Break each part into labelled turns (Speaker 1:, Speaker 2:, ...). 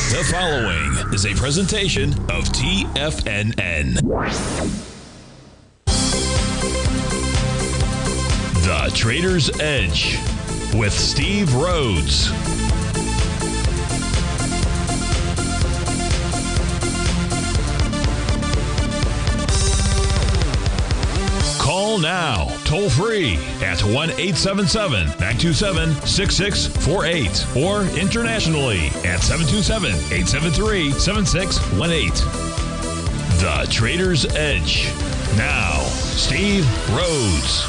Speaker 1: The following is a presentation of TFNN. The Trader's Edge with Steve Rhodes. Call now, toll free at 1-877-927-6648 or internationally at 727-873-7618. The Trader's Edge. Now, Steve Rhodes.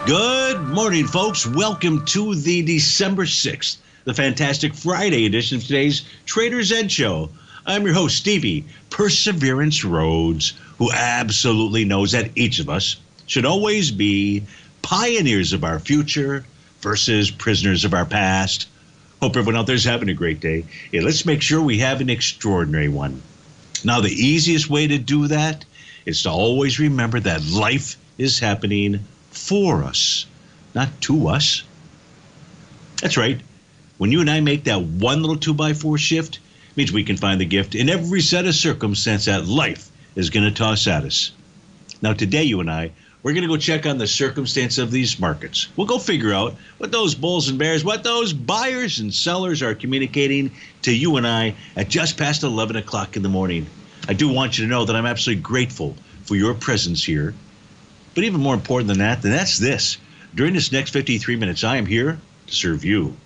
Speaker 2: Good morning, folks. Welcome to the December 6th, the fantastic Friday edition of today's Trader's Edge Show. I'm your host, Stevie Perseverance Rhodes, who absolutely knows that each of us should always be pioneers of our future versus prisoners of our past. Hope everyone out there is having a great day. Yeah, let's make sure we have an extraordinary one. Now, the easiest way to do that is to always remember that life is happening for us, not to us. That's right. When you and I make that one little 2x4 shift, it means we can find the gift in every set of circumstance that life is going to toss at us. Now, today, you and I, we're going to go check on the circumstance of these markets. We'll go figure out what those bulls and bears, what those buyers and sellers are communicating to you and I at just past 11 o'clock in the morning. I do want you to know that I'm absolutely grateful for your presence here. But even more important than that, that's this. During this next 53 minutes, I am here to serve you.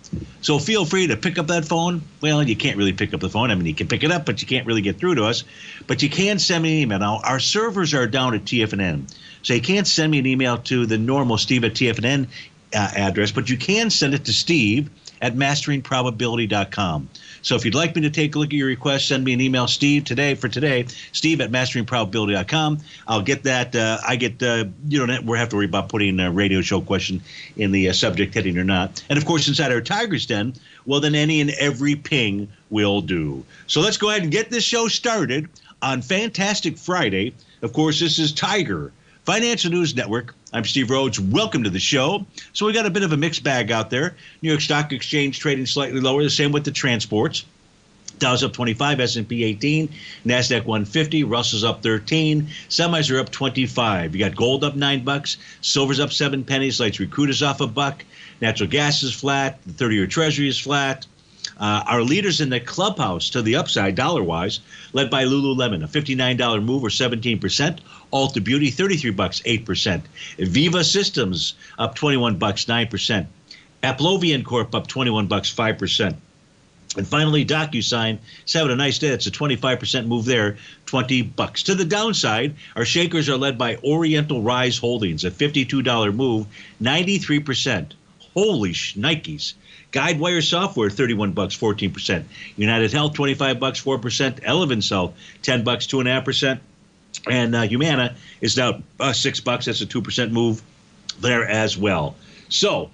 Speaker 2: So feel free to pick up that phone. Well, you can't really pick up the phone. I mean, you can pick it up, but you can't really get through to us. But you can send me an email. Now, our servers are down at TFNN. So you can't send me an email to the normal Steve at TFNN address, but you can send it to Steve at masteringprobability.com. So if you'd like me to take a look at your request, send me an email, Steve at masteringprobability.com. I'll get that. You don't have to worry about putting a radio show question in the subject heading or not. And of course, inside our Tiger's Den, well, then any and every ping will do. So let's go ahead and get this show started on Fantastic Friday. Of course, this is Tiger Financial News Network. I'm Steve Rhodes. Welcome to the show. So we got a bit of a mixed bag out there. New York Stock Exchange trading slightly lower. The same with the transports. Dow's up 25, S&P 18, NASDAQ 150, Russell's up 13, semis are up 25. You got gold up $9, silver's up 7 pennies, lights recruit is off $1, natural gas is flat, the 30-year Treasury is flat. Our leaders in the clubhouse to the upside, dollar-wise, led by Lululemon, a $59 move or 17%. Ulta Beauty, $33, 8%. Viva Systems, up $21, 9%. Aplovian Corp, up $21, 5%. And finally, DocuSign, it's having a nice day. It's a 25% move there, $20. To the downside, our shakers are led by Oriental Rise Holdings, a $52 move, 93%. Holy Nikes. Guidewire Software, $31, 14%. United Health, $25, 4%. Elevance Health, $10, 2.5%. And Humana is now $6. That's a 2% move there as well. So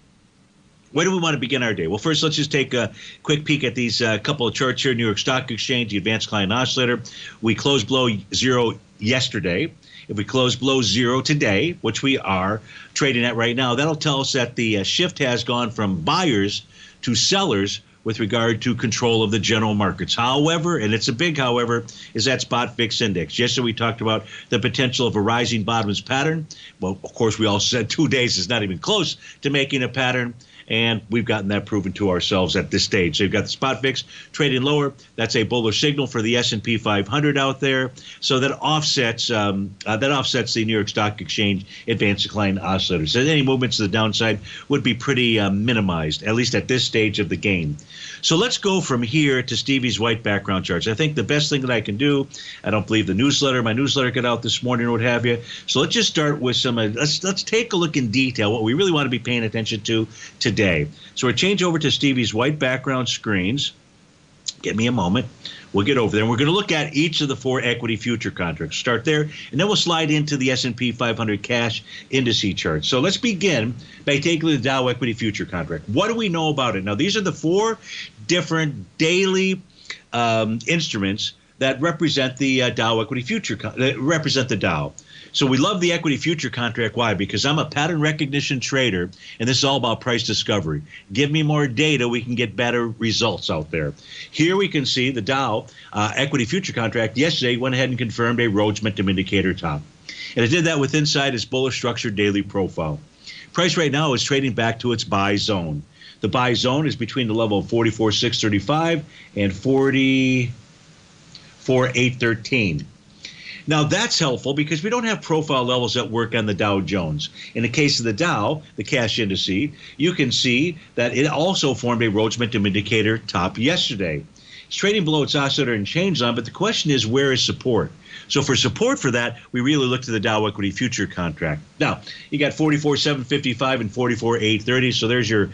Speaker 2: where do we want to begin our day? Well, first, let's just take a quick peek at these couple of charts here. New York Stock Exchange, the Advanced Client Oscillator. We closed below zero yesterday. If we close below zero today, which we are trading at right now, that'll tell us that the shift has gone from buyers to sellers with regard to control of the general markets. However, and it's a big however, is that spot VIX index. Yesterday we talked about the potential of a rising bottoms pattern. Well, of course, we all said 2 days is not even close to making a pattern. And we've gotten that proven to ourselves at this stage. So you've got the spot VIX trading lower. That's a bullish signal for the S&P 500 out there. So that offsets the New York Stock Exchange Advanced Client Oscillator. So any movements to the downside would be pretty minimized, at least at this stage of the game. So let's go from here to Stevie's white background charts. I think the best thing that I can do, I don't believe my newsletter got out this morning or what have you. So let's just start with some, let's take a look in detail what we really want to be paying attention to today. So we'll change over to Stevie's white background screens. Give me a moment. We'll get over there. And we're going to look at each of the 4 equity future contracts. Start there, and then we'll slide into the S&P 500 cash indice chart. So let's begin by taking the Dow equity future contract. What do we know about it? Now, these are the 4 different daily instruments that represent the Dow equity future, represent the Dow. So we love the equity future contract. Why? Because I'm a pattern recognition trader, and this is all about price discovery. Give me more data, we can get better results out there. Here we can see the Dow equity future contract yesterday went ahead and confirmed a Rhodes momentum indicator top. And it did that with inside its bullish structured daily profile. Price right now is trading back to its buy zone. The buy zone is between the level of 44,635 and 44,813. Now, that's helpful because we don't have profile levels that work on the Dow Jones. In the case of the Dow, the cash index, you can see that it also formed a Rhodes momentum indicator top yesterday. It's trading below its oscillator and change line, but the question is, where is support? So for support for that, we really look to the Dow equity future contract. Now, you got 44,755 and 44,830, so there's your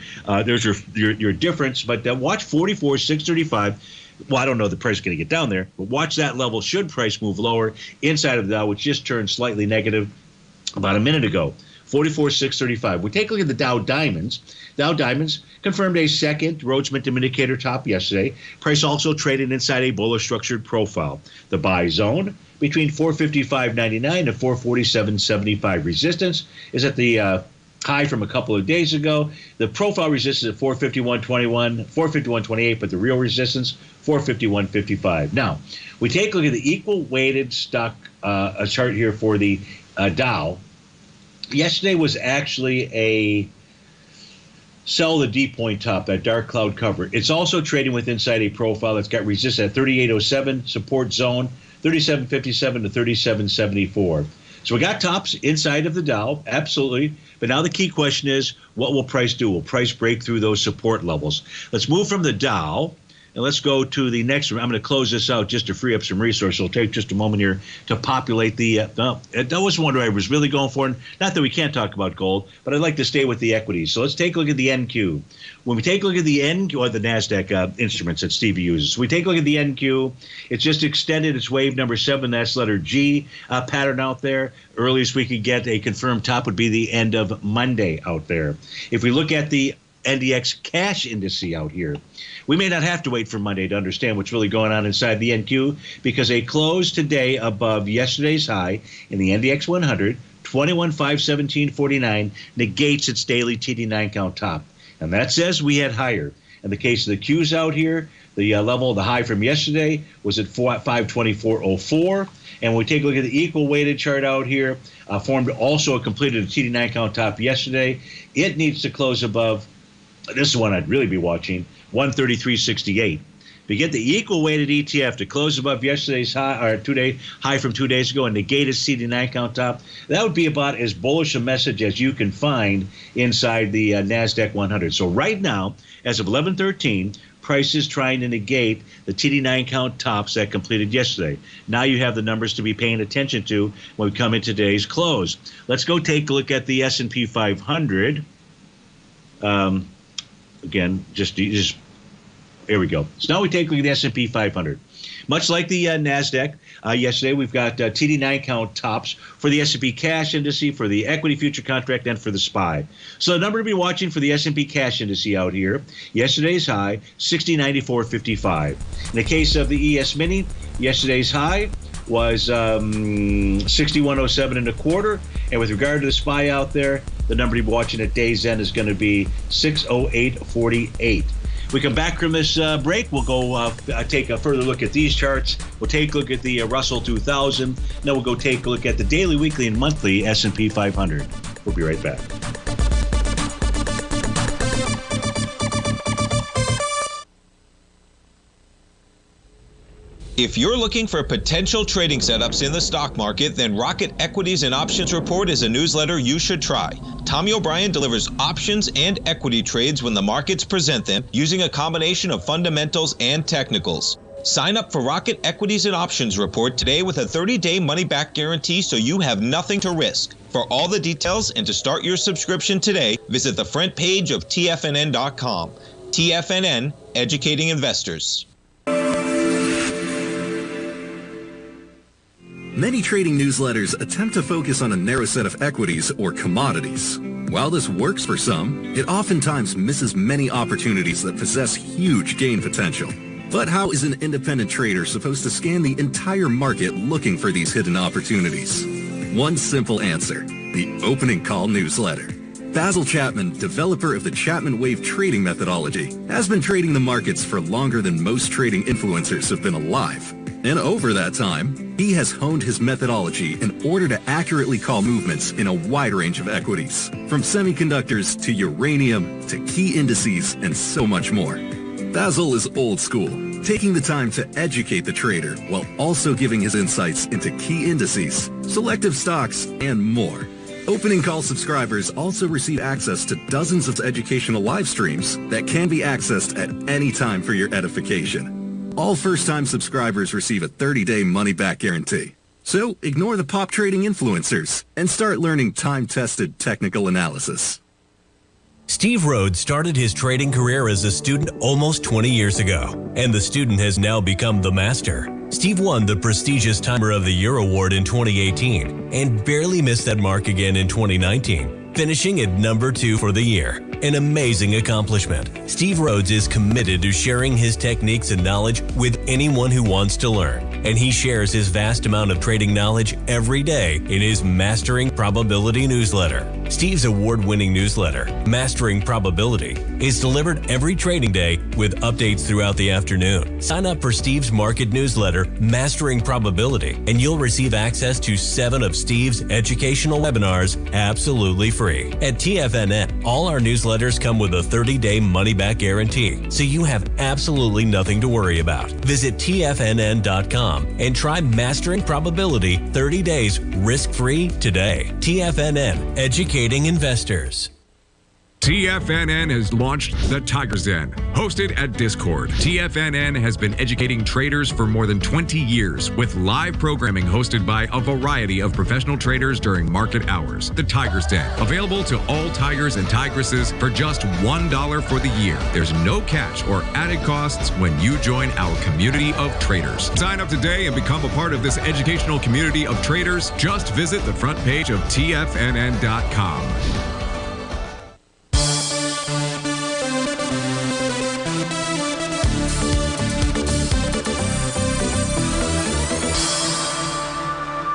Speaker 2: difference. But watch 44,635. Well, I don't know the price is going to get down there, but watch that level should price move lower inside of the Dow, which just turned slightly negative about a minute ago. 44,635. We take a look at the Dow Diamonds. Dow Diamonds confirmed a second Rhodes momentum indicator top yesterday. Price also traded inside a bullish structured profile. The buy zone between 455.99 and 447.75. Resistance is at the high from a couple of days ago. The profile resistance at 451.21, 451.28, but the real resistance 451.55. Now, we take a look at the equal weighted stock a chart here for the Dow. Yesterday was actually a sell the D point top, that dark cloud cover. It's also trading with inside a profile that's got resistance at 3807, support zone 3757 to 3774. So we got tops inside of the Dow, absolutely. But now the key question is, what will price do? Will price break through those support levels? Let's move from the Dow, and let's go to the next one. I'm going to close this out just to free up some resources. It'll take just a moment here to populate the that was one I was really going for. Not that we can't talk about gold, but I'd like to stay with the equities. So let's take a look at the NQ. When we take a look at the NQ, or the NASDAQ instruments that Stevie uses, we take a look at the NQ. It's just extended its wave number 7, that's letter G pattern out there. Earliest we could get a confirmed top would be the end of Monday out there. If we look at the NDX cash index out here, we may not have to wait for Monday to understand what's really going on inside the NQ, because a close today above yesterday's high in the NDX 100, 21,517.49, negates its daily TD9 count top. And that says we had higher. In the case of the Qs out here, the level, the high from yesterday was at 524.04. And when we take a look at the equal weighted chart out here, formed also completed a TD9 count top yesterday. It needs to close above, this is one I'd really be watching, 133.68. To get the equal weighted ETF to close above yesterday's high, or high from 2 days ago, and negate its CD9 count top, that would be about as bullish a message as you can find inside the NASDAQ 100. So right now, as of 11:13, price is trying to negate the TD9 count tops that completed yesterday. Now you have the numbers to be paying attention to when we come in today's close. Let's go take a look at the S&P 500. Again, just here we go. So now we take a look at the S&P 500. Much like the NASDAQ, yesterday we've got TD9 count tops for the S&P cash index, for the equity future contract, and for the SPY. So the number to be watching for the S&P cash index out here, yesterday's high, 6094.55. In the case of the ES Mini, yesterday's high was 6107 and a quarter. And with regard to the SPY out there, the number to be watching at day's end is going to be 608.48. We come back from this break. We'll go take a further look at these charts. We'll take a look at the Russell 2000. Then we'll go take a look at the daily, weekly, and monthly S&P 500. We'll be right back.
Speaker 3: If you're looking for potential trading setups in the stock market, then Rocket Equities and Options Report is a newsletter you should try. Tommy O'Brien delivers options and equity trades when the markets present them, using a combination of fundamentals and technicals. Sign up for Rocket Equities and Options Report today with a 30-day money-back guarantee, so you have nothing to risk. For all the details and to start your subscription today, visit the front page of TFNN.com. TFNN, educating investors.
Speaker 4: Many trading newsletters attempt to focus on a narrow set of equities or commodities. While this works for some, it oftentimes misses many opportunities that possess huge gain potential. But how is an independent trader supposed to scan the entire market looking for these hidden opportunities? One simple answer, the Opening Call newsletter. Basil Chapman, developer of the Chapman Wave trading methodology, has been trading the markets for longer than most trading influencers have been alive. And over that time, he has honed his methodology in order to accurately call movements in a wide range of equities, from semiconductors to uranium to key indices and so much more. Basil is old school, taking the time to educate the trader while also giving his insights into key indices, selective stocks, and more. Opening Call subscribers also receive access to dozens of educational live streams that can be accessed at any time for your edification. All first-time subscribers receive a 30-day money-back guarantee. So ignore the pop trading influencers and start learning time-tested technical analysis.
Speaker 1: Steve Rhodes started his trading career as a student almost 20 years ago, and the student has now become the master. Steve won the prestigious Timer of the Year award in 2018 and barely missed that mark again in 2019, finishing at number 2 for the year. An amazing accomplishment. Steve Rhodes is committed to sharing his techniques and knowledge with anyone who wants to learn, and he shares his vast amount of trading knowledge every day in his Mastering Probability newsletter. Steve's award-winning newsletter, Mastering Probability, is delivered every trading day with updates throughout the afternoon. Sign up for Steve's market newsletter, Mastering Probability, and you'll receive access to 7 of Steve's educational webinars absolutely free. At TFNN, all our newsletters come with a 30-day money-back guarantee, so you have absolutely nothing to worry about. Visit TFNN.com and try Mastering Probability 30 days risk-free today. TFNN, educating investors.
Speaker 5: TFNN has launched the Tiger's Den. Hosted at Discord, TFNN has been educating traders for more than 20 years with live programming hosted by a variety of professional traders during market hours. The Tiger's Den, available to all tigers and tigresses for just $1 for the year. There's no catch or added costs when you join our community of traders. Sign up today and become a part of this educational community of traders. Just visit the front page of TFNN.com.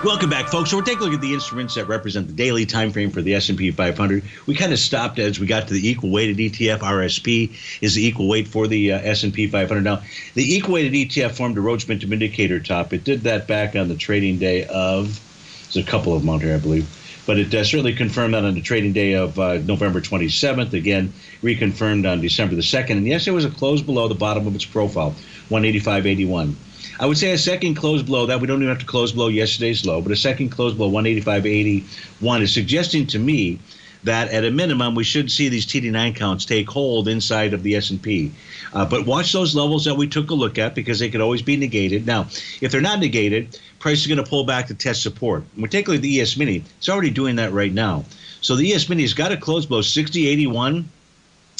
Speaker 2: Welcome back, folks. So we're taking a look at the instruments that represent the daily time frame for the S&P 500. We kind of stopped as we got to the equal weighted ETF. RSP is the equal weight for the S&P 500. Now, the equal weighted ETF formed a Rhodes Momentum Indicator top. It did that back on the trading day of, there's a couple of them out here, I believe. But it certainly confirmed that on the trading day of November 27th. Again, reconfirmed on December the 2nd. And yes, it was a close below the bottom of its profile, 185.81. I would say a second close below that. We don't even have to close below yesterday's low, but a second close below 185.81 is suggesting to me that at a minimum we should see these TD9 counts take hold inside of the S&P. But watch those levels that we took a look at because they could always be negated. Now, if they're not negated, price is going to pull back to test support. And we're taking the ES Mini. It's already doing that right now. So the ES Mini has got to close below 60.81.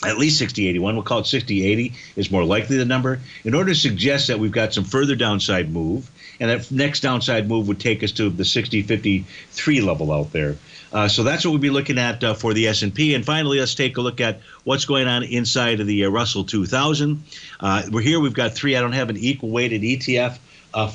Speaker 2: At least 60.81, we'll call it 60.80 is more likely the number, in order to suggest that we've got some further downside move, and that next downside move would take us to the 60.53 level out there. So that's what we'll be looking at for the S&P. And finally, let's take a look at what's going on inside of the Russell 2000. We're here. We've got 3. I don't have an equal weighted ETF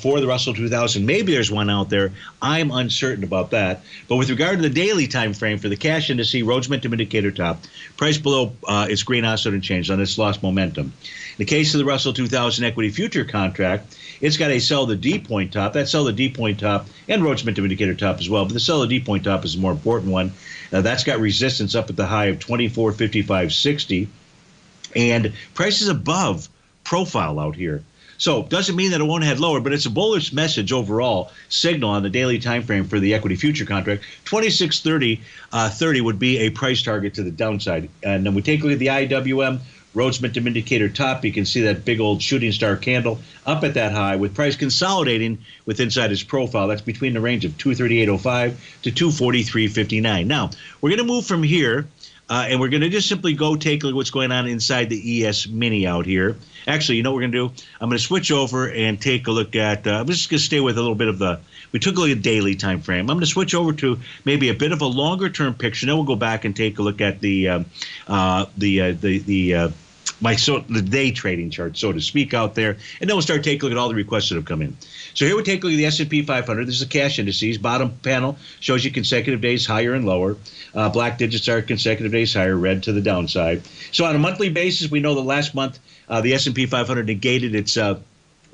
Speaker 2: for the Russell 2000. Maybe there's one out there. I'm uncertain about that. But with regard to the daily time frame for the cash indice, Rhodes Momentum Indicator top, price below its green oscillator change on its lost momentum. In the case of the Russell 2000 equity future contract, it's got a sell the D point top. That sell the D point top and Rhodes Momentum Indicator top as well. But the sell the D point top is the more important one. That's got resistance up at the high of 24.5560, and price is above profile out here. So doesn't mean that it won't head lower, but it's a bullish message overall signal on the daily time frame for the equity future contract. 26.30 would be a price target to the downside. And then we take a look at the IWM Rhodes Momentum Indicator top. You can see that big old shooting star candle up at that high with price consolidating with inside its profile. That's between the range of 238.05 to 243.59. Now, we're going to move from here. And we're going to just simply go take a look at what's going on inside the ES Mini out here. Actually, you know what we're going to do? I'm going to switch over and take a look at, I'm just going to stay with a little bit of we took a look at daily time frame. I'm going to switch over to maybe a bit of a longer term picture. Then we'll go back and take a look at the the day trading chart, so to speak, out there, and then we'll start taking a look at all the requests that have come in. So here we take a look at the S&P 500. This is the cash indices. Bottom panel shows you consecutive days higher and lower. Black digits are consecutive days higher, red to the downside. So on a monthly basis, we know that last month the S&P 500 negated its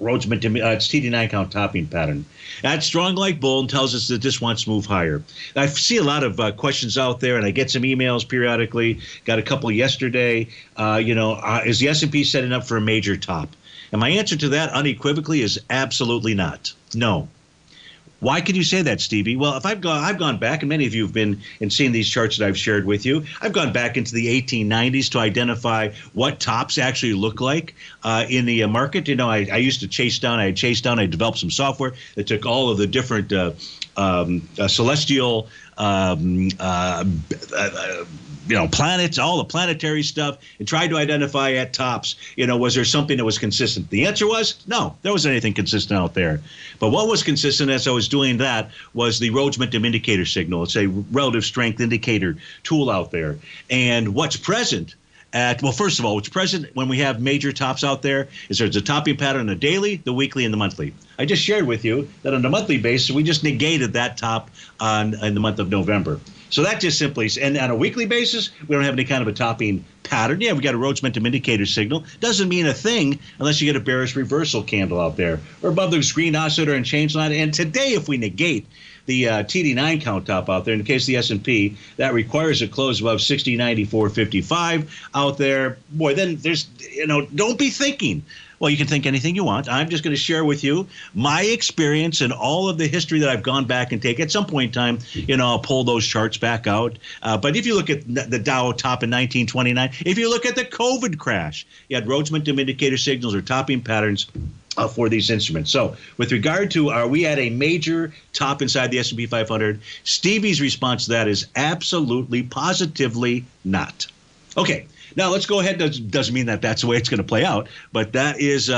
Speaker 2: Rhodes its TD9 count topping pattern. That's strong like bull and tells us that this wants to move higher. I see a lot of questions out there, and I get some emails periodically. Got a couple yesterday. Is the S&P setting up for a major top? And my answer to that unequivocally is absolutely not. No. Why could you say that, Stevie? Well, if I've gone back, and many of you have been and seen these charts that I've shared with you, I've gone back into the 1890s to identify what tops actually look like in the market. I used to I developed some software that took all of the different celestial planets, all the planetary stuff, and tried to identify at tops, was there something that was consistent? The answer was no, there wasn't anything consistent out there. But what was consistent as I was doing that was the Rhodes Momentum Indicator signal. It's a relative strength indicator tool out there. And what's present first of all, what's present when we have major tops out there is there's a topping pattern on the daily, the weekly, and the monthly. I just shared with you that on a monthly basis, we just negated that top in the month of November. So that just simply, and on a weekly basis, we don't have any kind of a topping pattern. Yeah, we got a Rhodes Momentum Indicator signal. Doesn't mean a thing unless you get a bearish reversal candle out there or above the green oscillator and change line. And today, if we negate the TD9 count top out there, in the case of the S&P, that requires a close above 60.94.55 out there. Boy, then there's, don't be thinking, well, you can think anything you want. I'm just going to share with you my experience and all of the history that I've gone back and take. At some point in time, I'll pull those charts back out. But if you look at the Dow top in 1929, if you look at the COVID crash, you had Rhodes Momentum Indicator signals or topping patterns for these instruments. So with regard to are we at a major top inside the S&P 500, Stevie's response to that is absolutely, positively not. Okay. Now let's go ahead. Doesn't mean that that's the way it's going to play out, but that is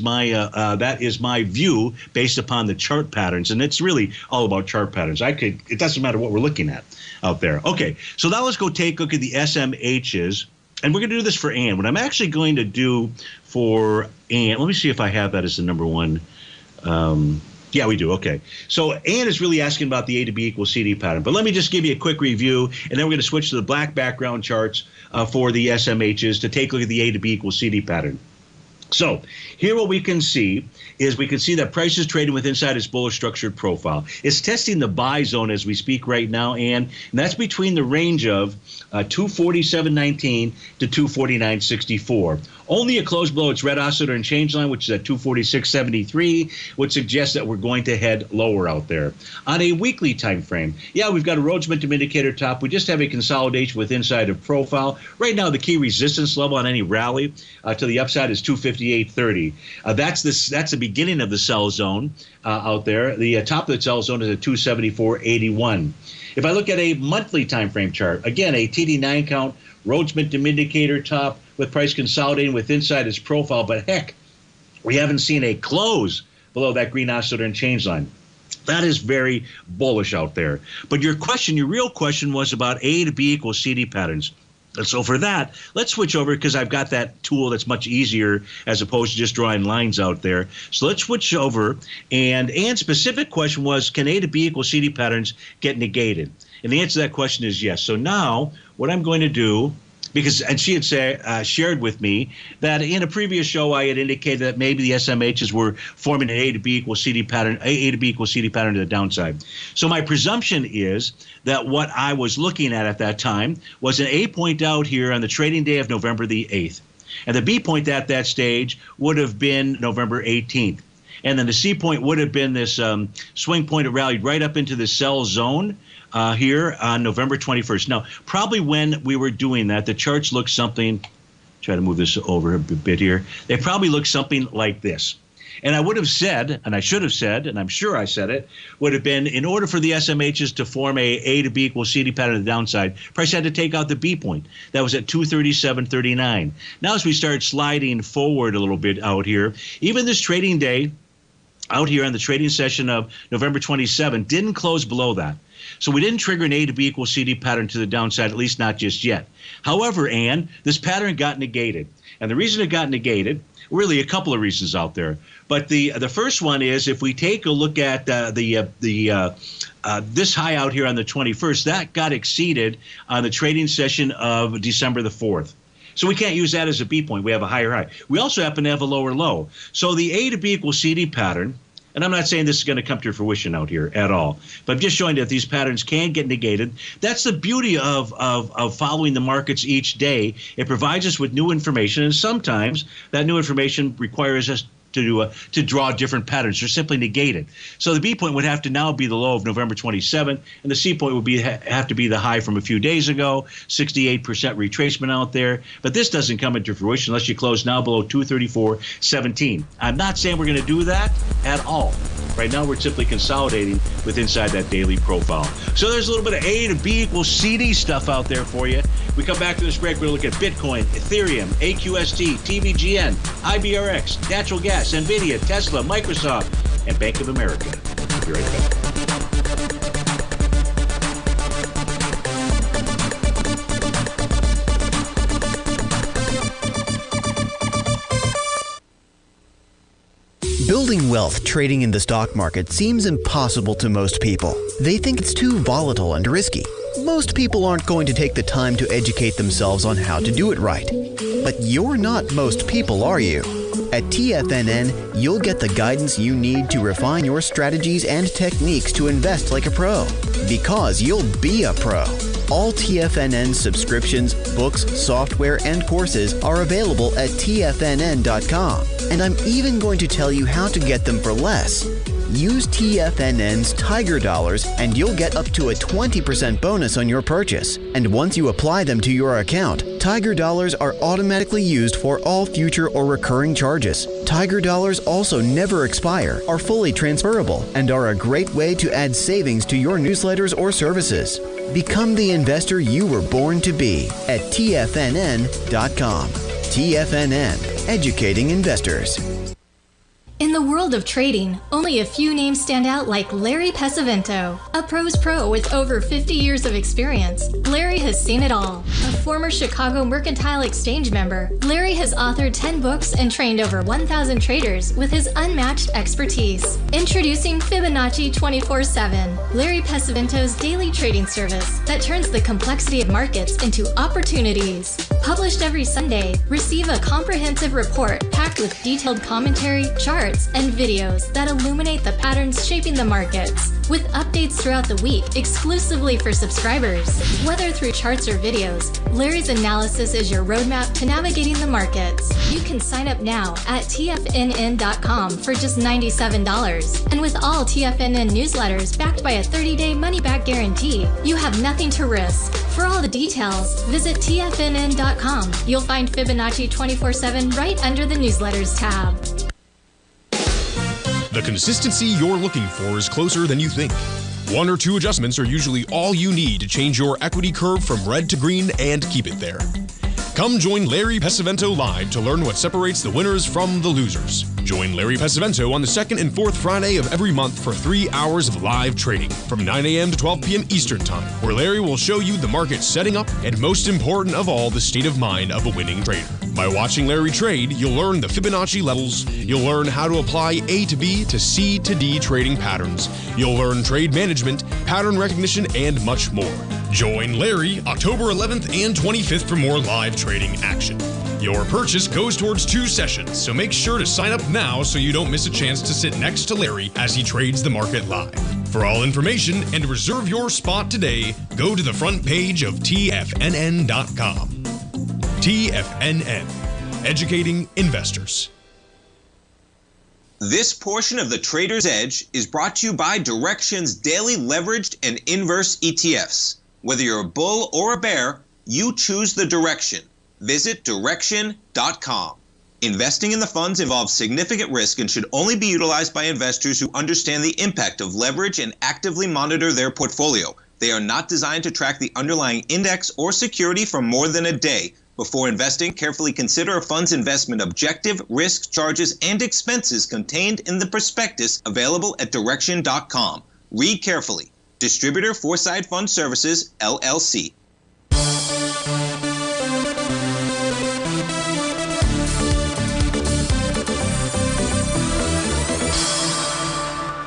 Speaker 2: my view based upon the chart patterns, and it's really all about chart patterns. It doesn't matter what we're looking at out there. Okay, so now let's go take a look at the SMHs, and we're going to do this for Ann. What I'm actually going to do for Ann, let me see if I have that as the number one. Yeah, we do. Okay. So Ann is really asking about the A to B equals CD pattern. But let me just give you a quick review, and then we're going to switch to the black background charts for the SMHs to take a look at the A to B equals CD pattern. So here what we can see is that price is trading with inside its bullish structured profile. It's testing the buy zone as we speak right now, and that's between the range of 247.19 to 249.64. Only a close below its red oscillator and change line, which is at 246.73, would suggest that we're going to head lower out there. On a weekly time frame, yeah, we've got a Rhodes Momentum Indicator top. We just have a consolidation with inside of profile. Right now, the key resistance level on any rally to the upside is 258.30. That's the beginning of the sell zone out there. The top of the sell zone is at 274.81. If I look at a monthly time frame chart, again, a TD9 count, Rhodes Momentum Indicator top with price consolidating with inside its profile, but heck, we haven't seen a close below that green oscillator and change line. That is very bullish out there. But your real question was about A to B equals CD patterns. And so for that, let's switch over because I've got that tool that's much easier as opposed to just drawing lines out there. So let's switch over. And Ann's specific question was, can A to B equal CD patterns get negated? And the answer to that question is yes. So now what I'm going to do, and she had shared with me that in a previous show I had indicated that maybe the SMHs were forming an A to B equals CD pattern, A to B equals CD pattern to the downside. So my presumption is that what I was looking at that time was an A point out here on the trading day of November the 8th. And the B point at that stage would have been November 18th. And then the C point would have been this swing point that rallied right up into the sell zone here on November 21st. Now, probably when we were doing that, the charts look something, try to move this over a bit here, they probably look something like this. And I would have said, and I should have said, and I'm sure I said it, would have been in order for the SMHs to form A to B equals CD pattern to the downside, price had to take out the B point. That was at 237.39. Now as we start sliding forward a little bit out here, even this trading day, out here on the trading session of November 27 didn't close below that. So we didn't trigger an A to B equals CD pattern to the downside, at least not just yet. However, Ann, this pattern got negated. And the reason it got negated, really a couple of reasons out there. But the first one is if we take a look at this high out here on the 21st, that got exceeded on the trading session of December the 4th. So we can't use that as a B point. We have a higher high. We also happen to have a lower low. So the A to B equals CD pattern, and I'm not saying this is going to come to fruition out here at all, but I'm just showing that these patterns can get negated. That's the beauty of following the markets each day. It provides us with new information, and sometimes that new information requires us to draw different patterns or simply negate it. So the B point would have to now be the low of November 27, and the C point would have to be the high from a few days ago, 68% retracement out there. But this doesn't come into fruition unless you close now below 234.17. I'm not saying we're going to do that at all. Right now, we're simply consolidating with inside that daily profile. So there's a little bit of A to B equals CD stuff out there for you. We come back to this break. We're going to look at Bitcoin, Ethereum, AQST, TVGN, IBRX, natural gas, NVIDIA, Tesla, Microsoft, and Bank of America. We'll be right back.
Speaker 6: Building wealth trading in the stock market seems impossible to most people. They think it's too volatile and risky. Most people aren't going to take the time to educate themselves on how to do it right. But you're not most people, are you? At TFNN, you'll get the guidance you need to refine your strategies and techniques to invest like a pro. Because you'll be a pro. All TFNN subscriptions, books, software, and courses are available at TFNN.com. And I'm even going to tell you how to get them for less. Use TFNN's Tiger Dollars and you'll get up to a 20% bonus on your purchase. And once you apply them to your account, Tiger Dollars are automatically used for all future or recurring charges. Tiger Dollars also never expire, are fully transferable, and are a great way to add savings to your newsletters or services. Become the investor you were born to be at TFNN.com. TFNN, educating investors.
Speaker 7: In the world of trading, only a few names stand out like Larry Pesavento, a pro's pro with over 50 years of experience. Larry has seen it all. A former Chicago Mercantile Exchange member, Larry has authored 10 books and trained over 1,000 traders with his unmatched expertise. Introducing Fibonacci 24/7, Larry Pesavento's daily trading service that turns the complexity of markets into opportunities. Published every Sunday, receive a comprehensive report packed with detailed commentary, charts, and videos that illuminate the patterns shaping the markets, with updates throughout the week exclusively for subscribers. Whether through charts or videos, Larry's analysis is your roadmap to navigating the markets. You can sign up now at TFNN.com for just $97. And with all TFNN newsletters backed by a 30-day money-back guarantee, you have nothing to risk. For all the details, visit TFNN.com. You'll find Fibonacci 24/7 right under the newsletters tab.
Speaker 8: The consistency you're looking for is closer than you think. 1 or 2 adjustments are usually all you need to change your equity curve from red to green and keep it there. Come join Larry Pesavento live to learn what separates the winners from the losers. Join Larry Pesavento on the 2nd and 4th Friday of every month for 3 hours of live trading from 9 a.m. to 12 p.m. Eastern Time, where Larry will show you the market setting up and, most important of all, the state of mind of a winning trader. By watching Larry trade, you'll learn the Fibonacci levels, you'll learn how to apply A to B to C to D trading patterns, you'll learn trade management, pattern recognition, and much more. Join Larry October 11th and 25th for more live trading action. Your purchase goes towards 2 sessions, so make sure to sign up now so you don't miss a chance to sit next to Larry as he trades the market live. For all information and to reserve your spot today, go to the front page of TFNN.com. TFNN, educating investors.
Speaker 3: This portion of the Trader's Edge is brought to you by Direxion's daily leveraged and inverse ETFs. Whether you're a bull or a bear, you choose the direction. Visit Direxion.com. Investing in the funds involves significant risk and should only be utilized by investors who understand the impact of leverage and actively monitor their portfolio. They are not designed to track the underlying index or security for more than a day. Before investing, carefully consider a fund's investment objective, risks, charges, and expenses contained in the prospectus available at direction.com. Read carefully. Distributor Foreside Fund Services, LLC.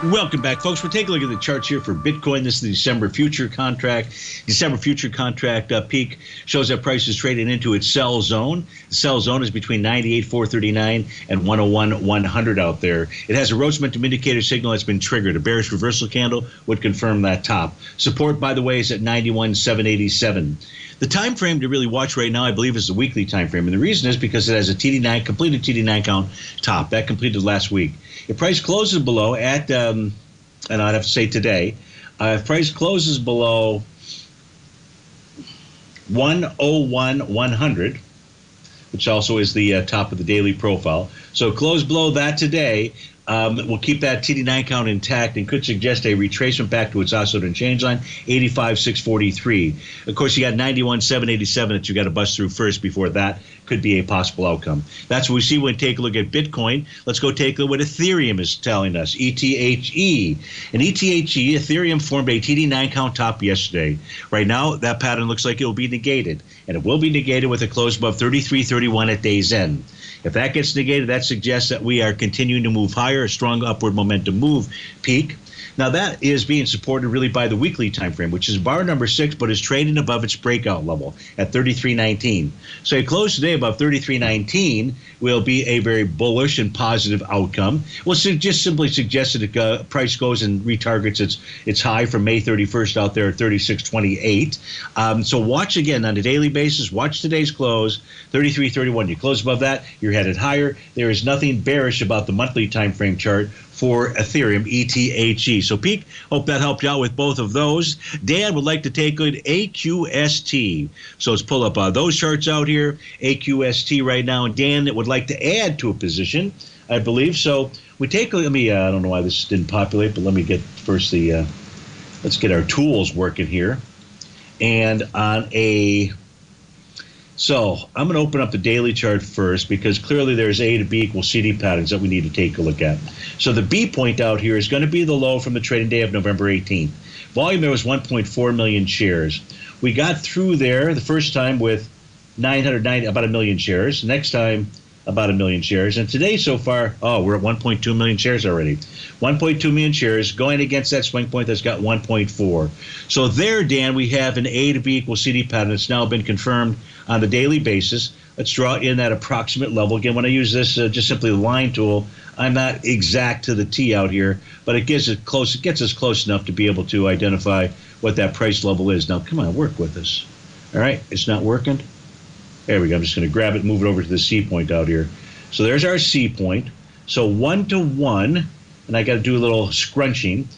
Speaker 2: Welcome back, folks. We're taking a look at the charts here for Bitcoin. This is the December future contract. December future contract peak shows that price is trading into its sell zone. The sell zone is between 98,439 and 101,100 out there. It has a Rhodes momentum indicator signal that's been triggered. A bearish reversal candle would confirm that top. Support, by the way, is at 91,787. The time frame to really watch right now, I believe, is the weekly time frame, and the reason is because it has a TD9 completed TD9 count top that completed last week. If price closes below at, and I'd have to say today, if price closes below 101,100, which also is the top of the daily profile, so close below that today. We'll keep that TD9 count intact and could suggest a retracement back to its oscillator and change line, 85,643. Of course, you got 91,787 that you got to bust through first before that could be a possible outcome. That's what we see when we take a look at Bitcoin. Let's go take a look at what Ethereum is telling us, ETHE. And ETHE, Ethereum formed a TD9 count top yesterday. Right now, that pattern looks like it will be negated, and it will be negated with a close above 33.31 at day's end. If that gets negated, that suggests that we are continuing to move higher, a strong upward momentum move peak. Now, that is being supported really by the weekly time frame, which is bar number 6, but is trading above its breakout level at 33.19. So a close today above 33.19 will be a very bullish and positive outcome. We'll just simply suggest that the price goes and retargets its high from May 31st out there at 36.28. So watch again on a daily basis. Watch today's close, 33.31. You close above that, you're headed higher. There is nothing bearish about the monthly time frame chart for Ethereum, ETHE. So, Peak, hope that helped you out with both of those. Dan would like to take a AQST. So let's pull up those charts out here, AQST right now. And Dan would like to add to a position, I believe. So we take, I don't know why this didn't populate, but let me get first let's get our tools working here. And so I'm going to open up the daily chart first because clearly there's A to B equals CD patterns that we need to take a look at. So the B point out here is going to be the low from the trading day of November 18th. Volume there was 1.4 million shares. We got through there the first time with 990, about a million shares. Next time, about a million shares. And today so far, we're at 1.2 million shares already. 1.2 million shares going against that swing point that's got 1.4. So there, Dan, we have an A to B equals CD pattern that's now been confirmed on the daily basis. Let's draw in that approximate level. Again, when I use this, just simply the line tool, I'm not exact to the T out here, but it gets us close. It gets us close enough to be able to identify what that price level is. Now, come on, work with us. All right, it's not working. There we go. I'm just going to grab it and move it over to the C point out here. So there's our C point. So 1 to 1, and I got to do a little scrunching.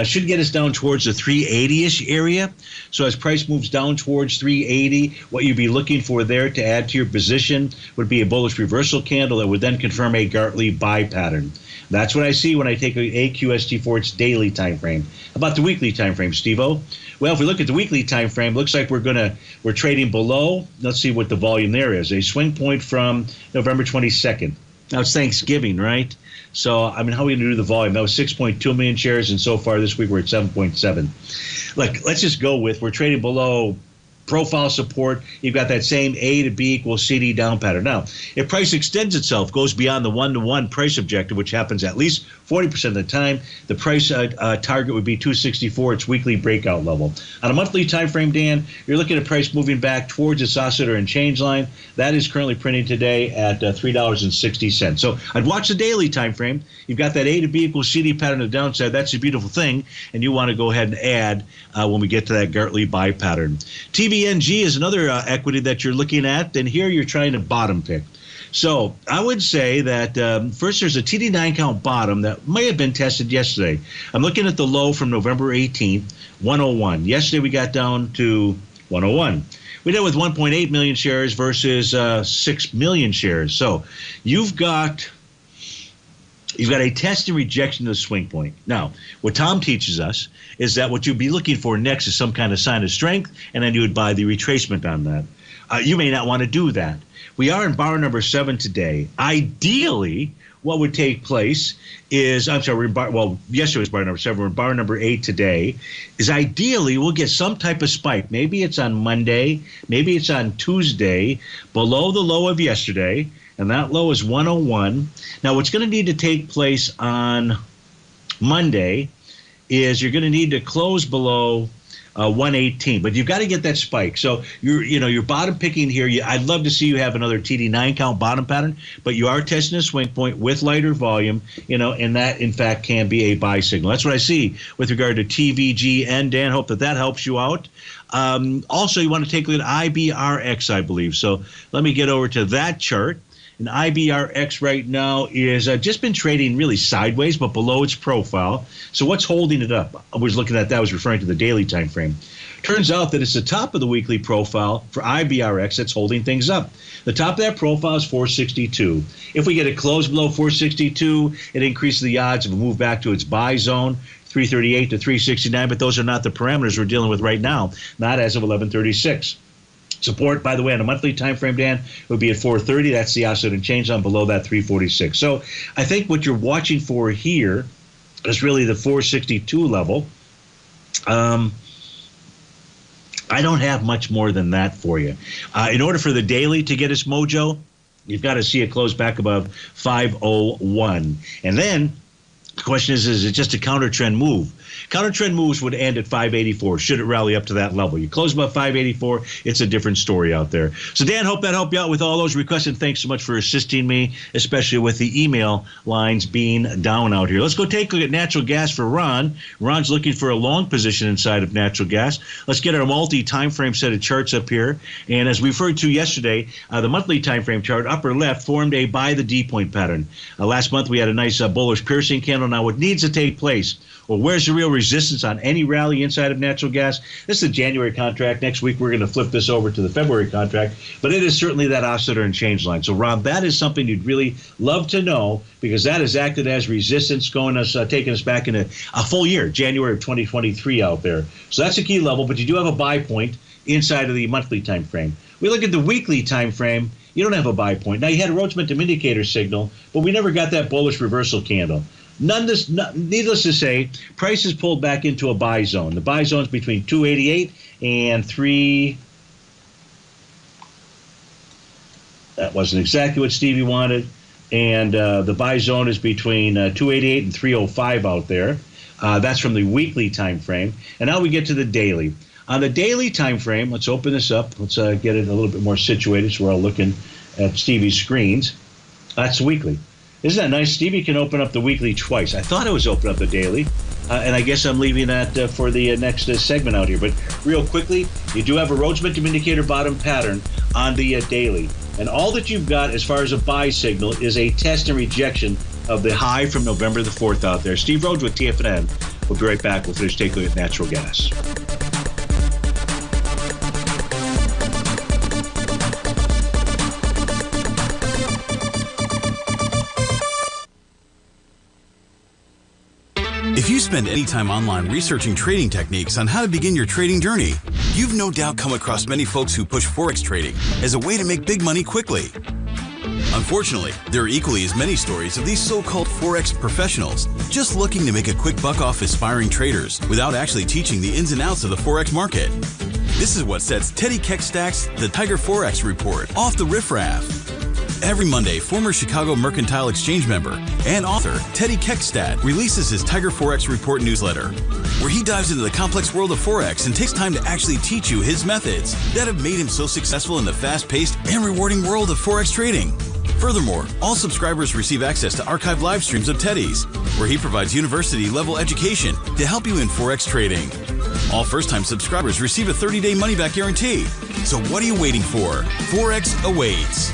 Speaker 2: Should get us down towards the 380-ish area. So as price moves down towards 380, what you'd be looking for there to add to your position would be a bullish reversal candle that would then confirm a Gartley buy pattern. That's what I see when I take a QST for its daily time frame. How about the weekly time frame, Steve-O? Well, if we look at the weekly time frame, looks like we're trading below. Let's see what the volume there is. A swing point from November 22nd. Now it's Thanksgiving, right? So, how are we going to do the volume? That was 6.2 million shares, and so far this week we're at 7.7. Look, let's just go with we're trading below profile support. You've got that same A to B equals CD down pattern. Now, if price extends itself, goes beyond the 1-to-1 price objective, which happens at least 40% of the time, the price target would be 264, its weekly breakout level. On a monthly time frame, Dan, you're looking at price moving back towards its oscillator and change line. That is currently printing today at $3.60. So I'd watch the daily time frame. You've got that A to B equals CD pattern on the downside. That's a beautiful thing, and you want to go ahead and add when we get to that Gartley buy pattern. TVNG is another equity that you're looking at, and here you're trying to bottom pick. So I would say that first there's a TD9 count bottom that may have been tested yesterday. I'm looking at the low from November 18th, 101. Yesterday we got down to 101. We did with 1.8 million shares versus 6 million shares. So you've got a test and rejection of the swing point. Now, what Tom teaches us is that what you'd be looking for next is some kind of sign of strength, and then you would buy the retracement on that. You may not want to do that. We are in bar number 7 today. Ideally, what would take place is, yesterday was bar number 7. We're in bar number 8 today. Is ideally we'll get some type of spike. Maybe it's on Monday. Maybe it's on Tuesday below the low of yesterday. And that low is 101. Now, what's going to need to take place on Monday is you're going to need to close below 118, but you've got to get that spike. So you're bottom picking here. I'd love to see you have another TD9 count bottom pattern, but you are testing a swing point with lighter volume, and that in fact can be a buy signal. That's what I see with regard to TVGN. Dan, hope that helps you out. Also, you want to take a look at IBRX, I believe. So let me get over to that chart. And IBRX right now is just been trading really sideways, but below its profile. So what's holding it up? I was looking at that. I was referring to the daily time frame. Turns out that it's the top of the weekly profile for IBRX that's holding things up. The top of that profile is 462. If we get it close below 462, it increases the odds of a move back to its buy zone, 338 to 369. But those are not the parameters we're dealing with right now, not as of 1136. Support, by the way, on a monthly time frame, Dan, would be at 430. That's the oscillator change on below that 346. So I think what you're watching for here is really the 462 level. I don't have much more than that for you. In order for the daily to get its mojo, you've got to see it close back above 501. And then the question is it just a counter trend move? Counter trend moves would end at 584. Should it rally up to that level? You close above 584, it's a different story out there. So, Dan, hope that helped you out with all those requests, and thanks so much for assisting me, especially with the email lines being down out here. Let's go take a look at natural gas for Ron. Ron's looking for a long position inside of natural gas. Let's get our multi-time frame set of charts up here. And as we referred to yesterday, the monthly time frame chart, upper left, formed a buy the D point pattern. Last month, we had a nice bullish piercing candle. Now, what needs to take place? Well, where's the real resistance on any rally inside of natural gas? This is the January contract. Next week, we're going to flip this over to the February contract. But it is certainly that oscillator and change line. So, Rob, that is something you'd really love to know, because that has acted as resistance, taking us back in a full year, January of 2023 out there. So that's a key level, but you do have a buy point inside of the monthly time frame. We look at the weekly time frame. You don't have a buy point. Now, you had a Rhodes momentum indicator signal, but we never got that bullish reversal candle. Needless to say, prices pulled back into a buy zone. The buy zone is between 288 and 3. That wasn't exactly what Stevie wanted. And the buy zone is between 288 and 305 out there. That's from the weekly time frame. And now we get to the daily. On the daily time frame, let's open this up. Let's get it a little bit more situated so we're all looking at Stevie's screens. That's weekly. Isn't that nice? Stevie can open up the weekly twice. I thought it was open up the daily, and I guess I'm leaving that for the next segment out here. But real quickly, you do have a Rhodes momentum indicator bottom pattern on the daily. And all that you've got as far as a buy signal is a test and rejection of the high from November the 4th out there. Steve Rhodes with TFNN. We'll be right back. We'll finish taking a look at natural gas.
Speaker 9: If you spend any time online researching trading techniques on how to begin your trading journey, you've no doubt come across many folks who push Forex trading as a way to make big money quickly. Unfortunately, there are equally as many stories of these so-called Forex professionals just looking to make a quick buck off aspiring traders without actually teaching the ins and outs of the Forex market. This is what sets Teddy Keckstack's The Tiger Forex Report off the riffraff. Every Monday, former Chicago Mercantile Exchange member and author Teddy Keckstack releases his Tiger Forex Report newsletter, where he dives into the complex world of Forex and takes time to actually teach you his methods that have made him so successful in the fast-paced and rewarding world of Forex trading. Furthermore, all subscribers receive access to archived live streams of Teddy's, where he provides university-level education to help you in Forex trading. All first-time subscribers receive a 30-day money-back guarantee. So what are you waiting for? Forex awaits.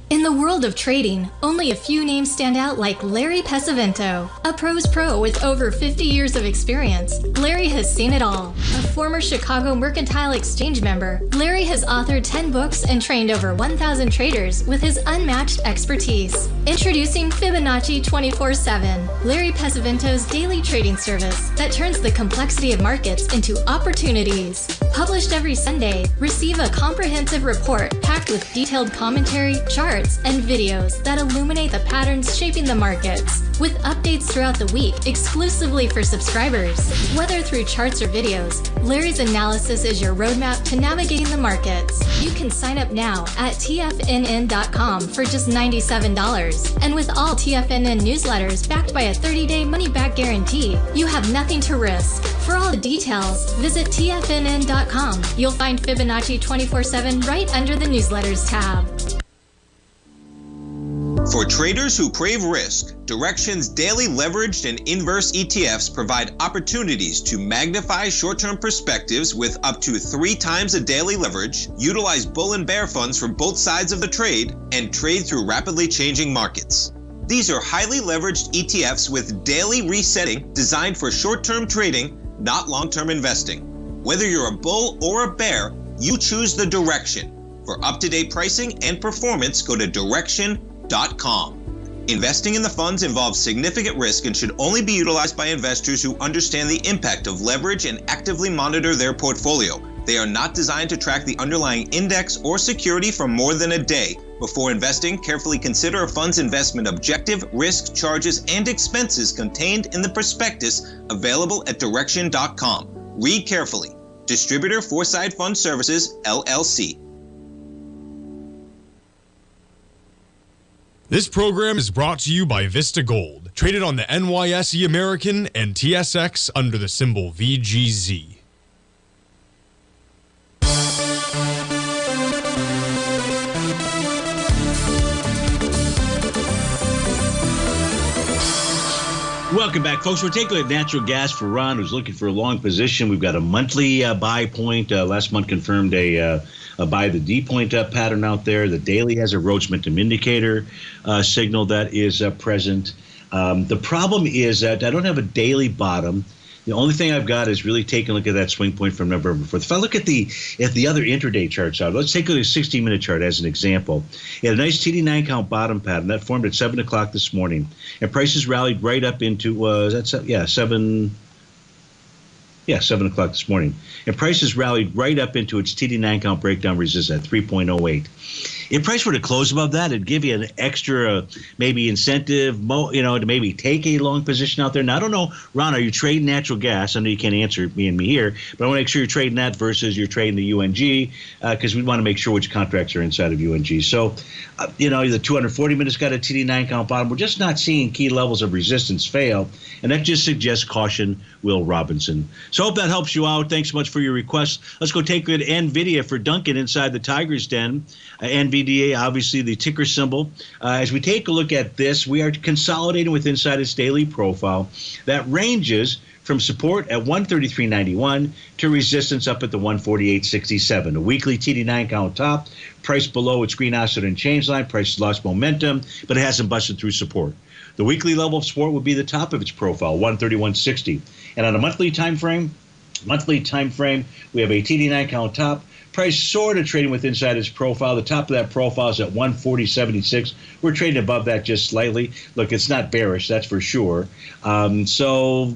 Speaker 7: In the world of trading, only a few names stand out like Larry Pesavento, a pros pro with over 50 years of experience. Larry has seen it all. A former Chicago Mercantile Exchange member, Larry has authored 10 books and trained over 1,000 traders with his unmatched expertise. Introducing Fibonacci 24/7, Larry Pesavento's daily trading service that turns the complexity of markets into opportunities. Published every Sunday, receive a comprehensive report packed with detailed commentary, charts, and videos that illuminate the patterns shaping the markets, with updates throughout the week exclusively for subscribers. Whether through charts or videos, Larry's analysis is your roadmap to navigating the markets. You can sign up now at TFNN.com for just $97. And with all TFNN newsletters backed by a 30-day money-back guarantee, you have nothing to risk. For all the details, visit TFNN.com. You'll find Fibonacci 24/7 right under the newsletters tab.
Speaker 3: For traders who crave risk, Direxion's daily leveraged and inverse ETFs provide opportunities to magnify short-term perspectives with up to 3 times a daily leverage, utilize bull and bear funds from both sides of the trade, and trade through rapidly changing markets. These are highly leveraged ETFs with daily resetting designed for short-term trading, not long-term investing. Whether you're a bull or a bear, you choose the Direxion. For up-to-date pricing and performance, go to Direxion.com. Investing in the funds involves significant risk and should only be utilized by investors who understand the impact of leverage and actively monitor their portfolio. They are not designed to track the underlying index or security for more than a day. Before investing, carefully consider a fund's investment objective, risk, charges, and expenses contained in the prospectus available at Direxion.com. Read carefully. Distributor Foreside Fund Services, LLC.
Speaker 8: This program is brought to you by Vista Gold, traded on the NYSE American and TSX under the symbol VGZ.
Speaker 2: Welcome back, folks. We're taking a look at natural gas for Ron, who's looking for a long position. We've got a monthly buy point. Last month confirmed a buy the D point pattern out there. The daily has a Rhodes momentum indicator signal that is present. The problem is that I don't have a daily bottom. The only thing I've got is really taking a look at that swing point from November 4th. If I look at the other intraday charts out, let's take a look at a 16-minute chart as an example. It had a nice TD9 count bottom pattern that formed at 7 o'clock this morning, and prices rallied right up into 7 o'clock this morning, and prices rallied right up into its TD9 count breakdown resistance at 3.08. If price were to close above that, it'd give you an extra maybe incentive, to maybe take a long position out there. Now, I don't know, Ron, are you trading natural gas? I know you can't answer me here, but I want to make sure you're trading that versus you're trading the UNG because we want to make sure which contracts are inside of UNG. So, the 240 minutes got a TD9 count bottom. We're just not seeing key levels of resistance fail, and that just suggests caution, Will Robinson. So I hope that helps you out. Thanks so much for your request. Let's go take a look at NVIDIA for Duncan inside the Tiger's Den. NVDA, obviously the ticker symbol. As we take a look at this, we are consolidating with inside its daily profile that ranges from support at 133.91 to resistance up at the 148.67. A weekly TD9 count top, price below its green oscillator and change line. Price has lost momentum, but it hasn't busted through support. The weekly level of support would be the top of its profile, 131.60. And on a monthly time frame, we have a TD9 count top. Price sort of trading with inside its profile. The top of that profile is at 140.76. We're trading above that just slightly. Look, it's not bearish, that's for sure. So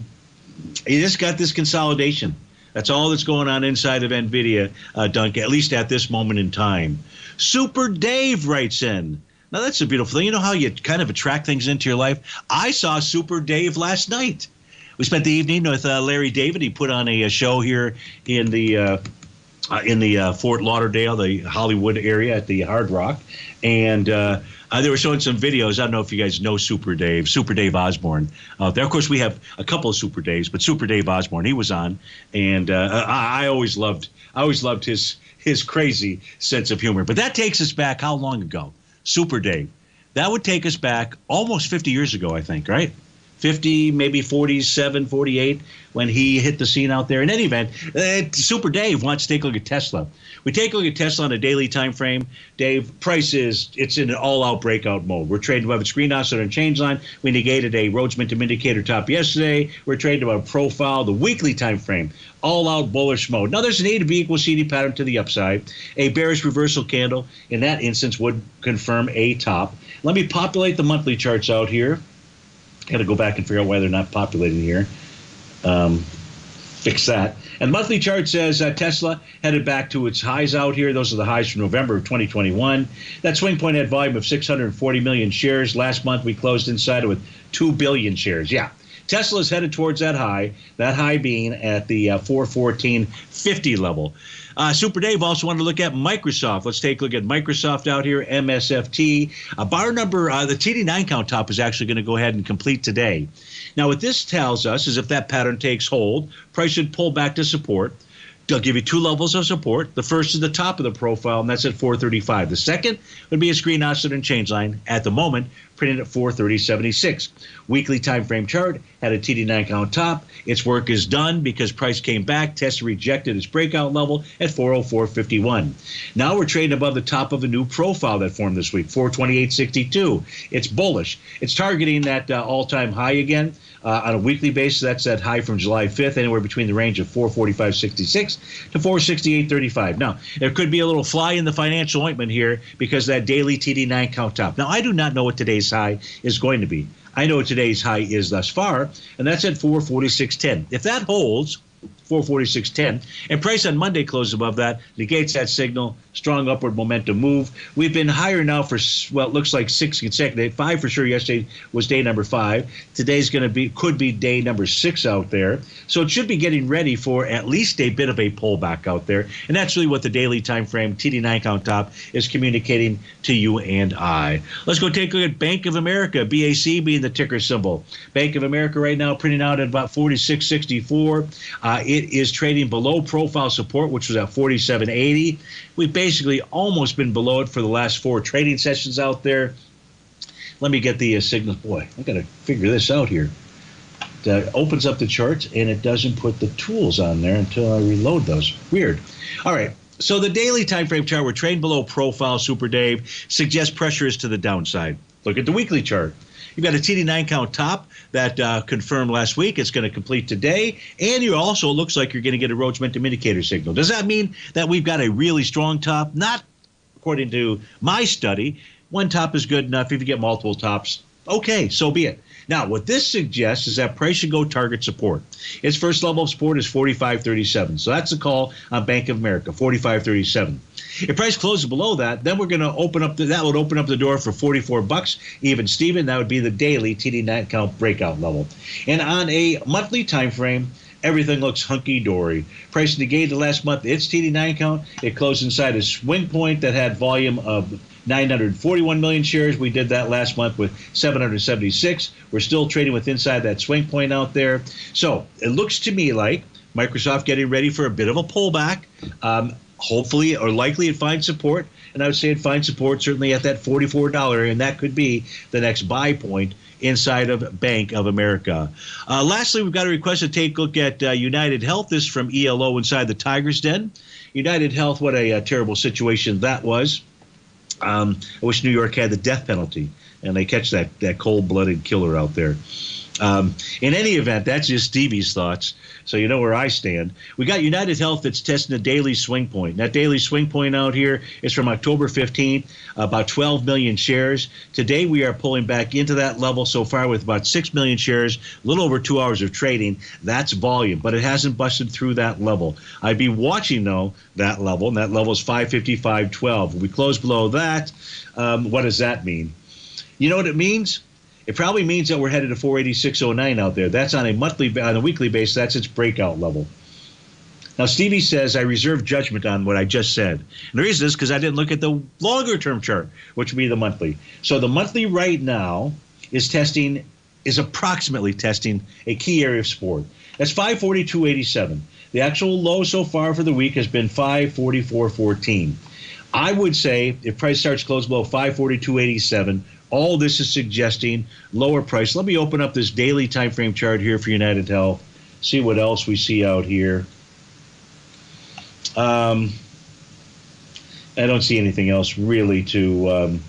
Speaker 2: you just got this consolidation. That's all that's going on inside of NVIDIA, Duncan, at least at this moment in time. Super Dave writes in. Now, that's a beautiful thing. You know how you kind of attract things into your life? I saw Super Dave last night. We spent the evening with Larry David. He put on a show here in the Fort Lauderdale, the Hollywood area at the Hard Rock. And they were showing some videos. I don't know if you guys know Super Dave Osborne. There, of course, we have a couple of Super Daves, but Super Dave Osborne, he was on. And I always loved his crazy sense of humor. But that takes us back how long ago? Super Dave. That would take us back almost 50 years ago, I think, right? 50, maybe 47, 48 when he hit the scene out there. In any event, Super Dave wants to take a look at Tesla. We take a look at Tesla on a daily time frame. Dave, price it's in an all-out breakout mode. We're trading above its green oscillator and change line. We negated a Rhodes Momentum Indicator top yesterday. We're trading above profile, the weekly time frame, all-out bullish mode. Now, there's an A to B equals CD pattern to the upside. A bearish reversal candle in that instance would confirm a top. Let me populate the monthly charts out here. Got to go back and figure out why they're not populating here. Fix that. And monthly chart says Tesla headed back to its highs out here. Those are the highs from November of 2021. That swing point had volume of 640 million shares. Last month we closed inside with 2 billion shares. Yeah, Tesla is headed towards that high being at the 414.50 level. Super Dave also wanted to look at Microsoft. Let's take a look at Microsoft out here, MSFT. Bar number, the TD9 count top is actually going to go ahead and complete today. Now, what this tells us is if that pattern takes hold, price should pull back to support. They'll give you two levels of support. The first is the top of the profile, and that's at 435. The second would be a screen oscillator and change line at the moment, printed at 430.76. Weekly time frame chart had a TD9 count top. Its work is done because price came back. Tesla rejected its breakout level at 404.51. Now we're trading above the top of a new profile that formed this week, 428.62. It's bullish. It's targeting that all-time high again. On a weekly basis, that's that high from July 5th, anywhere between the range of 445.66 to 468.35. Now, there could be a little fly in the financial ointment here because that daily TD9 count top. Now, I do not know what today's high is going to be. I know what today's high is thus far, and that's at 446.10. If that holds, 446.10, and price on Monday closed above that, negates that signal, strong upward momentum move. We've been higher now for, well, it looks like 6 consecutive, 5 for sure. Yesterday was day number 5. Today's going to be, could be day number 6 out there. So it should be getting ready for at least a bit of a pullback out there. And that's really what the daily time frame TD9 count top is communicating to you and I. Let's go take a look at Bank of America, BAC being the ticker symbol. Bank of America right now printing out at about 46.64. It is trading below profile support, which was at 47.80. We've basically almost been below it for the last 4 trading sessions out there. Let me get the signal. Boy, I got to figure this out here. It opens up the charts, and it doesn't put the tools on there until I reload those. Weird. All right. So the daily time frame chart, we're trading below profile, Super Dave, suggests pressure is to the downside. Look at the weekly chart. You've got a TD9 count top that confirmed last week. It's going to complete today. And you also looks like you're going to get a Rhodes Momentum Indicator signal. Does that mean that we've got a really strong top? Not according to my study. One top is good enough. If you get multiple tops, okay, so be it. Now, what this suggests is that price should go target support. Its first level of support is 45.37. So that's a call on Bank of America, 45.37. If price closes below that, then we're going to open up that would open up the door for $44 even Steven. That would be the daily TD9 count breakout level. And on a monthly time frame, everything looks hunky-dory. Price negated last month, its TD9 count, it closed inside a swing point that had volume of 941 million shares. We did that last month with 776. We're still trading with inside that swing point out there. So it looks to me like Microsoft getting ready for a bit of a pullback. Hopefully or likely it finds support. And I would say it finds support certainly at that $44, and that could be the next buy point inside of Bank of America. Lastly, we've got a request to take a look at United Health. This is from ELO inside the Tiger's Den. United Health, what a terrible situation that was. I wish New York had the death penalty and they catch that cold-blooded killer out there. In any event, that's just Stevie's thoughts, so you know where I stand. We got United Health that's testing a daily swing point. That daily swing point out here is from October 15th, about 12 million shares. Today we are pulling back into that level so far with about 6 million shares, a little over 2 hours of trading. That's volume, but it hasn't busted through that level. I'd be watching, though, that level, and that level is 555.12. When we close below that, what does that mean? You know what it means? It probably means that we're headed to 486.09 out there. That's on a weekly basis. That's its breakout level. Now, Stevie says, I reserve judgment on what I just said. And the reason is because I didn't look at the longer-term chart, which would be the monthly. So the monthly right now is approximately testing a key area of support. That's 542.87. The actual low so far for the week has been 544.14. I would say if price starts close below 542.87, All this is suggesting lower price. Let me open up this daily time frame chart here for United Health. See what else we see out here. I don't see anything else really to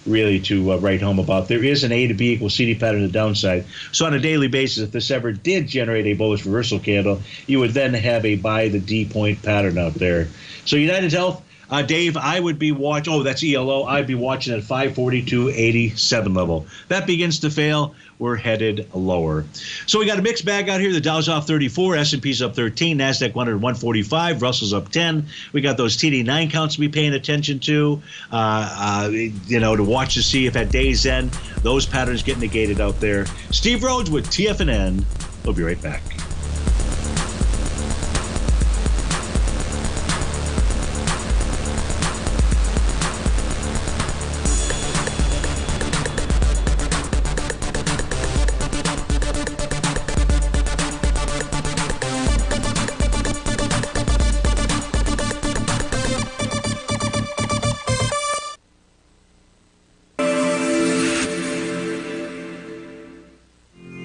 Speaker 2: write home about. There is an A to B equals CD pattern to the downside. So on a daily basis, if this ever did generate a bullish reversal candle, you would then have a buy the D point pattern out there. So United Health, Dave, I would be watching. Oh, that's ELO. I'd be watching at 542.87 level. That begins to fail. We're headed lower. So we got a mixed bag out here. The Dow's off 34, S&P's up 13, NASDAQ 100 145, Russell's up 10. We got those TD9 counts to be paying attention to, to watch to see if at day's end those patterns get negated out there. Steve Rhodes with TFNN. We'll be right back.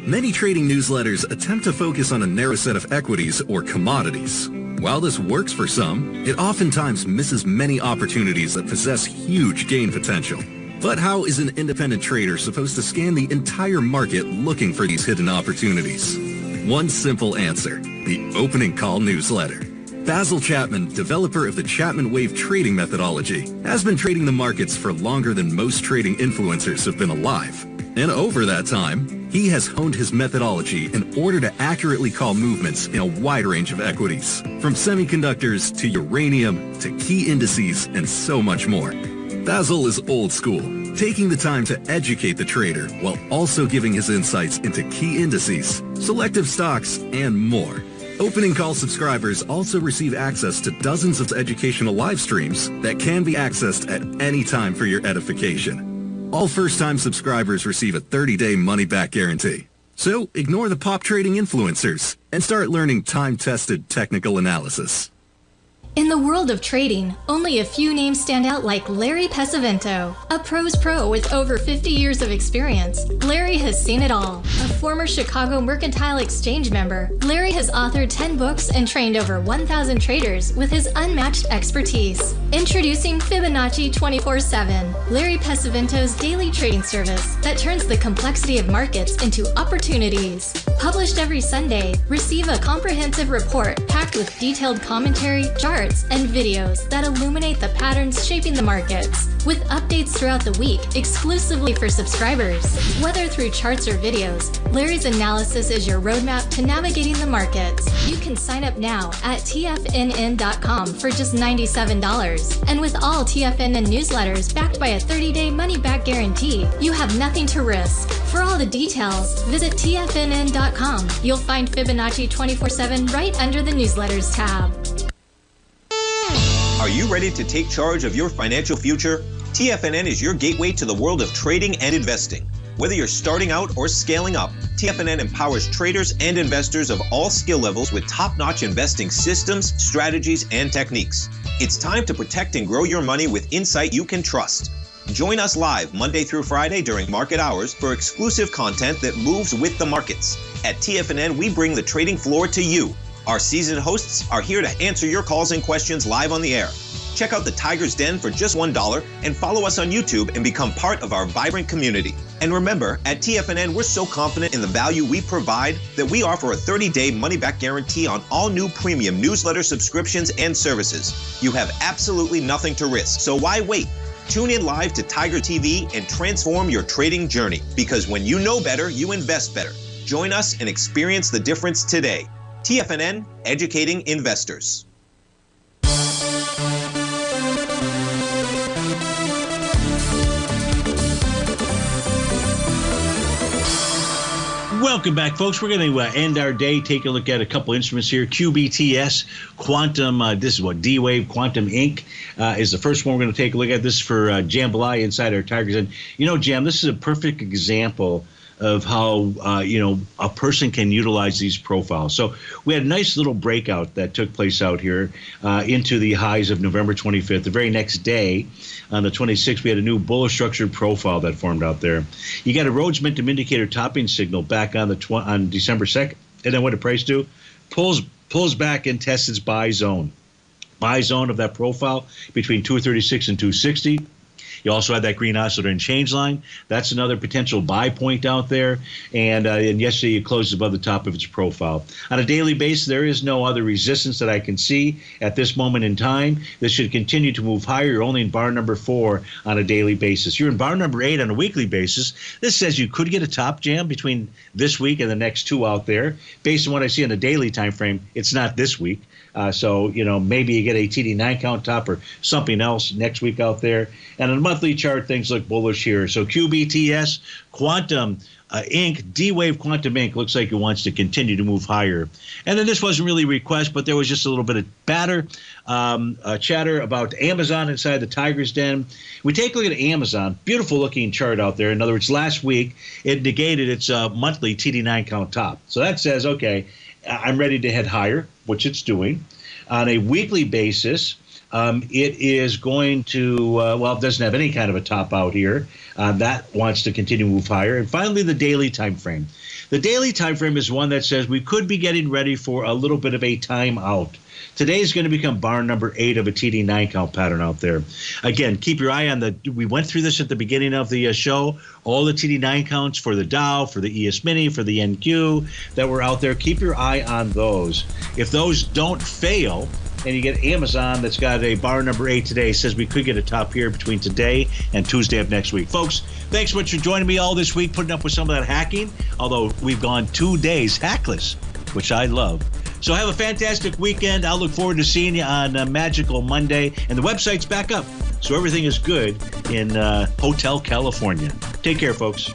Speaker 4: Many trading newsletters attempt to focus on a narrow set of equities or commodities. While this works for some, it oftentimes misses many opportunities that possess huge gain potential. But how is an independent trader supposed to scan the entire market looking for these hidden opportunities? One simple answer: the opening call newsletter. Basil Chapman, developer of the Chapman Wave trading methodology, has been trading the markets for longer than most trading influencers have been alive. And over that time, he has honed his methodology in order to accurately call movements in a wide range of equities, from semiconductors to uranium to key indices and so much more. Basil is old school, taking the time to educate the trader while also giving his insights into key indices, selective stocks, and more. Opening call subscribers also receive access to dozens of educational live streams that can be accessed at any time for your edification. All first-time subscribers receive a 30-day money-back guarantee. So ignore the pop trading influencers and start learning time-tested technical analysis.
Speaker 7: In the world of trading, only a few names stand out like Larry Pesavento, a pros pro with over 50 years of experience. Larry has seen it all. A former Chicago Mercantile Exchange member, Larry has authored 10 books and trained over 1,000 traders with his unmatched expertise. Introducing Fibonacci 24/7, Larry Pesavento's daily trading service that turns the complexity of markets into opportunities. Published every Sunday, receive a comprehensive report packed with detailed commentary, charts, and videos that illuminate the patterns shaping the markets, with updates throughout the week exclusively for subscribers. Whether through charts or videos, Larry's analysis is your roadmap to navigating the markets. You can sign up now at TFNN.com for just $97. And with all TFNN newsletters backed by a 30-day money-back guarantee, you have nothing to risk. For all the details, visit TFNN.com. You'll find Fibonacci 24/7 right under the newsletters tab.
Speaker 3: Are you ready to take charge of your financial future? TFNN is your gateway to the world of trading and investing. Whether you're starting out or scaling up, TFNN empowers traders and investors of all skill levels with top-notch investing systems, strategies, and techniques. It's time to protect and grow your money with insight you can trust. Join us live Monday through Friday during market hours for exclusive content that moves with the markets. At TFNN, we bring the trading floor to you. Our seasoned hosts are here to answer your calls and questions live on the air. Check out the Tiger's Den for just $1 and follow us on YouTube and become part of our vibrant community. And remember, at TFNN, we're so confident in the value we provide that we offer a 30-day money-back guarantee on all new premium newsletter subscriptions and services. You have absolutely nothing to risk, so why wait? Tune in live to Tiger TV and transform your trading journey, because when you know better, you invest better. Join us and experience the difference today. TFNN, educating investors.
Speaker 2: Welcome back, folks. We're going to end our day, take a look at a couple instruments here. QBTS, Quantum, this is what, D-Wave, Quantum Inc. Is the first one we're going to take a look at. This is for Jambalaya inside our Tigers. And, you know, Jam, this is a perfect example of how a person can utilize these profiles. So we had a nice little breakout that took place out here into the highs of November 25th. The very next day, on the 26th, we had a new bullish structured profile that formed out there. You got a Rhodes Momentum Indicator topping signal back on December 2nd, and then what did price do? Pulls back and tests its buy zone. Buy zone of that profile between 236 and 260. You also had that green oscillator and change line. That's another potential buy point out there. And yesterday it closed above the top of its profile. On a daily basis, there is no other resistance that I can see at this moment in time. This should continue to move higher. You're only in bar number 4 on a daily basis. You're in bar number 8 on a weekly basis. This says you could get a top jam between this week and the next 2 out there. Based on what I see on the daily time frame, it's not this week. So maybe you get a TD9 count top or something else next week out there. And on a monthly chart, things look bullish here. So QBTS, Quantum Inc., D-Wave Quantum Inc. looks like it wants to continue to move higher. And then this wasn't really a request, but there was just a little bit of chatter about Amazon inside the Tiger's Den. We take a look at Amazon, beautiful looking chart out there. In other words, last week it negated its monthly TD9 count top. So that says, okay, I'm ready to head higher, which it's doing. On a weekly basis, it is going to, it doesn't have any kind of a top out here. That wants to continue to move higher. And finally, the daily time frame. The daily time frame is one that says we could be getting ready for a little bit of a timeout. Today is going to become bar number 8 of a TD9 count pattern out there. Again, keep your eye on we went through this at the beginning of the show, all the TD9 counts for the Dow, for the ES Mini, for the NQ that were out there. Keep your eye on those. If those don't fail, and you get Amazon that's got a bar number 8 today, says we could get a top here between today and Tuesday of next week. Folks, thanks so much for joining me all this week, putting up with some of that hacking, although we've gone 2 days hackless, which I love. So have a fantastic weekend. I'll look forward to seeing you on Magical Monday. And the website's back up, so everything is good in Hotel California. Take care, folks.